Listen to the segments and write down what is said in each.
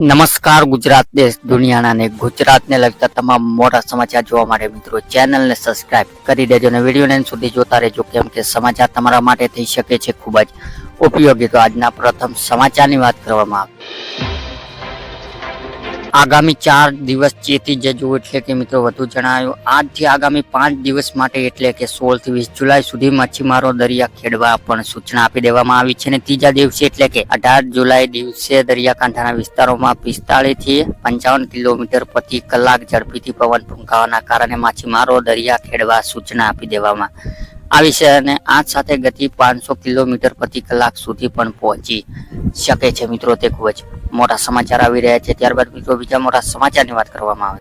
નમસ્કાર ગુજરાત દેશ દુનિયાના ને ગુજરાતને લગતા તમામ મોટા સમાચાર જોવા માટે મિત્રો ચેનલને સબસ્ક્રાઇબ કરી દેજો અને વિડીયોને અંત સુધી જોતા રહેજો, કેમ કે સમાચાર તમારા માટે થઈ શકે છે ખૂબ જ ઉપયોગી। તો આજના પ્રથમ સમાચારની વાત કરવામાં આવે, આગામી 4 દિવસ ચેતી જજો એટલે કે મિત્રો વધુ જણાવ્યું, આજથી આગામી 5 દિવસ માટે એટલે કે 16 થી 20 જુલાઈ સુધી મચ્છીમારો દરિયા ખેડવા પણ સૂચના આપી દેવામાં આવી છે। અને ત્રીજા દિવસે એટલે કે 18 જુલાઈ દિવસે દરિયાકાંઠાના વિસ્તારોમાં 45 થી 55 કિલોમીટર પ્રતિ કલાક ઝડપીથી પવન ફૂંકાવાના કારણે માછીમારો દરિયા ખેડવા સૂચના આપી દેવામાં આવી છે અને આ સાથે ગતિ 500 કિલોમીટર પ્રતિ કલાક સુધી પણ પહોંચી શકે છે। મિત્રો તે ખૂબ જ મોટા સમાચાર આવી રહ્યા છે। ત્યારબાદ મિત્રો બીજા મોટા સમાચારની વાત કરવામાં આવે,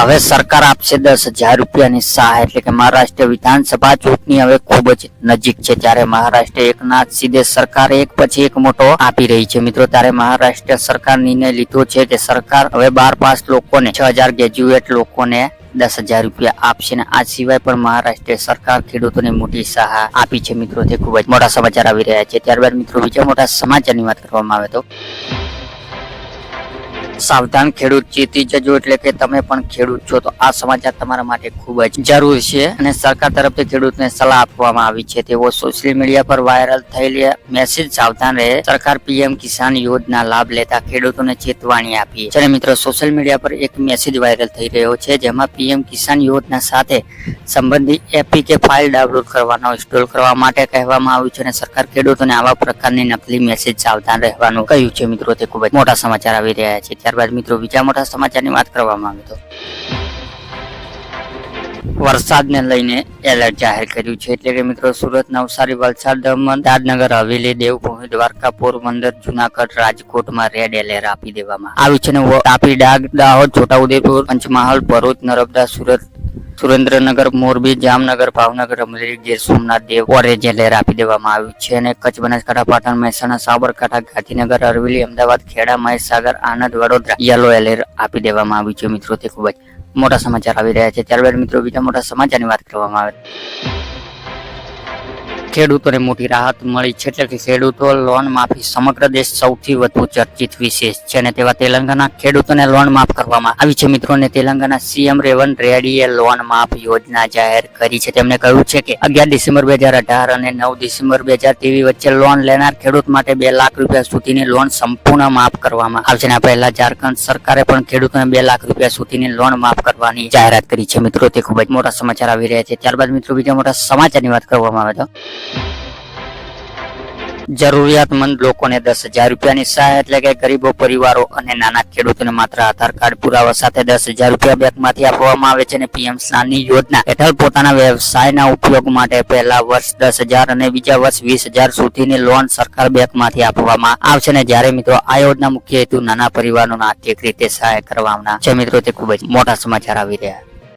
હવે સરકાર આપશે 10,000 રૂપિયાની સહાય એટલે કે મહારાષ્ટ્ર વિધાનસભા ચૂંટણી હવે ખૂબ જ નજીક છે, ત્યારે મહારાષ્ટ્ર એકનાથ શિંદે સરકાર એક પછી એક મોટો આપી રહી છે। મિત્રો ત્યારે મહારાષ્ટ્ર સરકાર નિર્ણય લીધો છે કે સરકાર હવે 12 પાસ લોકોને 6,000 ગ્રેજ્યુએટ લોકોને 10,000 રૂપિયા આપશે ને આ સિવાય પણ મહારાષ્ટ્ર સરકાર ખેડૂતોને મોટી સહાય આપી છે। મિત્રો તે ખૂબ જ મોટા સમાચાર આવી રહ્યા છે। ત્યારબાદ મિત્રો બીજા મોટા સમાચારની વાત કરવામાં આવે તો, સાવધાન ખેડૂત ચેતી જજો એટલે કે તમે પણ ખેડૂત છો તો આ સમાચાર તમારા માટે ખૂબ જ જરૂરી છે અને સરકાર તરફથી ખેડૂતને સલાહ આપવામાં આવી છે। તેઓ સોશિયલ મીડિયા પર વાયરલ થયેલી મેસેજ સાવધાન રહે, સરકાર પીએમ કિસાન યોજના લાભ લેતા ખેડૂતોને ચેતવણી આપી છે। મિત્રો સોશિયલ મીડિયા પર એક મેસેજ વાયરલ થઈ રહ્યો છે, જેમાં પીએમ કિસાન યોજના સાથે સંબંધિત એપીકે ફાઇલ ડાઉનલોડ કરવાનો ઇન્સ્ટોલ કરવા માટે કહેવામાં આવ્યું છે અને સરકાર ખેડૂતોને આવા પ્રકારની નકલી મેસેજ સાવધાન રહેવાનું કહ્યું છે। મિત્રો તે ખૂબ જ મોટા સમાચાર આવી રહ્યા છે। ત્યારબાદ મિત્રો બીજા મોટા સમાચારની વાત કરવામાં આવે તો, વરસાદને લઈને એલર્ટ જાહેર કર્યું છે એટલે કે મિત્રો સુરત, નવસારી, વલસાડ, દમણ, દાદનગર હવેલી, દેવભૂમિ, દ્વારકા, પોરબંદર, જુનાગઢ, રાજકોટમાં રેડ એલર્ટ આપી દેવામાં આવ્યું છે અને તાપી, ડાંગ, દાહોદ, છોટાઉદેપુર, પંચમહાલ, ભરૂચ, નર્મદા, સુરત, સુરેન્દ્રનગર, મોરબી, જામનગર, ભાવનગર, અમરેલી, ગીર સોમનાથ, દેવ ઓરેન્જ એલર્ટ આપી દેવામાં આવ્યું છે અને કચ્છ, બનાસકાંઠા, પાટણ, મહેસાણા, સાબરકાંઠા, ગાંધીનગર, અરવલ્લી, અમદાવાદ, ખેડા, મહીસાગર, આણંદ, વડોદરા યલો એલર્ટ આપી દેવામાં આવ્યું છે। મિત્રો તે ખૂબ જ મોટા સમાચાર આવી રહ્યા છે। ત્યારબાદ મિત્રો બીજા મોટા સમાચારની વાત કરવામાં આવે, ખેડૂતોને મોટી રાહત મળી છે એટલે કે ખેડૂતો લોન માફી સમગ્ર દેશ સૌથી વધુ ચર્ચિત વિશેષ છે અને તેવા તેલંગાના ખેડૂતોને લોન માફ કરવામાં આવી છે। મિત્રો ને તેલંગાના સીએમ રેવંત રેડ્ડીએ લોન માફ યોજના જાહેર કરી છે। તેમણે કહ્યું છે કે 11 ડિસેમ્બર 2018 અને 9 ડિસેમ્બર 2023 વચ્ચે લોન લેનાર ખેડૂત માટે 2 લાખ રૂપિયા સુધીની લોન સંપૂર્ણ માફ કરવામાં આવશે। આ પહેલા ઝારખંડ સરકારે પણ ખેડૂતોને 2 લાખ રૂપિયા સુધીની લોન માફ કરવાની જાહેરાત કરી છે। મિત્રો તે ખૂબ જ મોટા સમાચાર આવી રહ્યા છે। ત્યારબાદ મિત્રો બીજા મોટા સમાચારની વાત કરવામાં આવે તો, જરૂરિયાતમંદ લોકોને 10,000 રૂપિયાની સહાય એટલે કે ગરીબો પરિવારો અને નાના ખેડૂતોને માત્ર આધાર કાર્ડ પુરાવા સાથે 10,000 રૂપિયા બેંકમાંથી આપવામાં આવે છે અને પીએમ કિસાનની યોજના હેઠળ પોતાના વ્યવસાયના ઉપયોગ માટે પહેલા વર્ષ 10,000 અને બીજા વર્ષ 20,000 સુધીની લોન સરકાર બેંકમાંથી આપવામાં આવશે અને જ્યારે મિત્રો આ યોજના મુખ્ય હેતુ નાના પરિવારોને આર્થિક રીતે સહાય કરવાના છે। મિત્રો તે ખૂબ જ મોટા સમાચાર આવી રહ્યા